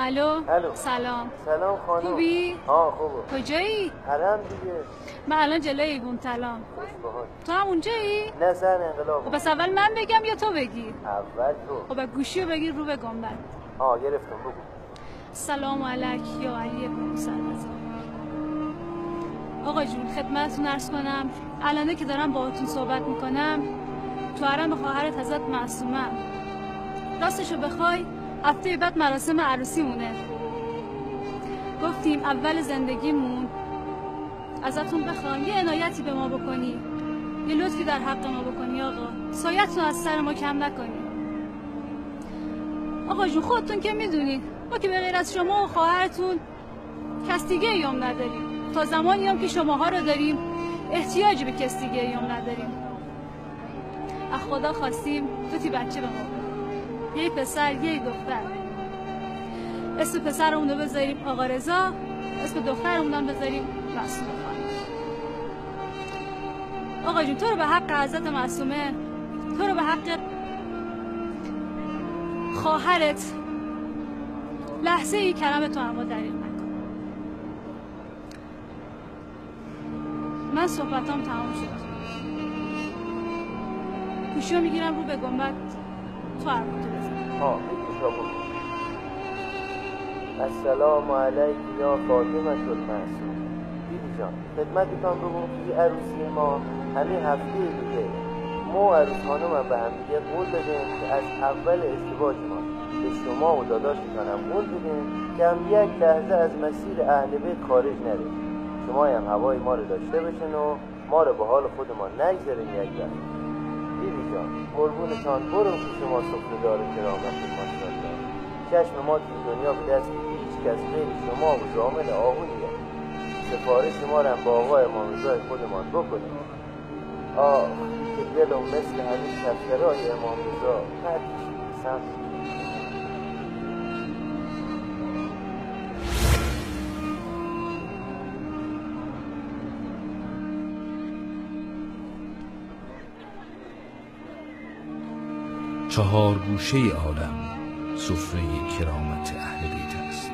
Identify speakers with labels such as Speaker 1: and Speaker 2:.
Speaker 1: الو. سلام
Speaker 2: خانم.
Speaker 1: خوبی؟
Speaker 2: خوبه.
Speaker 1: کجایی؟
Speaker 2: حرم دیگه.
Speaker 1: من الان جلوی ایوون طلام. تو هم اونجایی؟
Speaker 2: نه سر انقلاب.
Speaker 1: خب پس اول من بگم یا تو بگی؟
Speaker 2: اول تو.
Speaker 1: خب گوشی رو بگیر رو به گنبد.
Speaker 2: گرفتم بگو.
Speaker 1: سلام علیک یا علی بن موسی رضا. آقا جون خدمتتون عرض کنم الانه که دارم باهاتون صحبت میکنم تو حرم خواهرت حضرت معصومم. راستشو بخوای هفته بعد مراسم عروسی مونه. گفتیم اول زندگیمون ازتون بخوام یه عنایتی به ما بکنی، یه لطفی در حق ما بکنی آقا، سایتون از سر ما کم نکنی. آقا جون خودتون که میدونید ما که به غیر از شما و خواهرتون کس دیگه ایام نداریم. تا زمانی هم که شماها رو داریم احتیاجی به کس دیگه ایام نداریم. از خدا خواستیم دوتی بچه به ما بدید، یک پسر یک دختر. اسم پسرمون رو بذاریم آقا رضا، اسم دخترمون هم بذاریم معصومه خانم. آقا جون تو رو به حق حضرت معصومه، تو رو به حق خواهرت لحظه ای کرم تو اما دریغ نکن. من صحبتام تمام شد. گوشی رو میگیرم رو به گنبد، تو حرفتو بزن.
Speaker 2: السلام علیک یا فاطمه المعصومه. دیدی جان خدمتتان بگم که عروسی ما همین هفته دیگه ما عروس خانم هم به هم دیگه قول بدیم که از اول ازدواج ما به شما و داداشتان هم قول بدیم که هم یک لحظه از مسیر اهل بیت خارج نریم. شما هم هوای ما رو داشته بشن و ما رو به حال خودمان نگذارین یک لحظه. دیدی جان قربونتان برو که شما سفره‌دار کرامت ماشاءالله. چشم ما توی دنیا به دست هیچ کس غیر شما و ضامن آقاییه. سفارش ما رو هم با آقای امام رضای خودمان بکنیم. که دلم مثل همین کفترهای امام رضا پرد سمت.
Speaker 3: چهار گوشه عالم سفره کرامت اهل بیت است.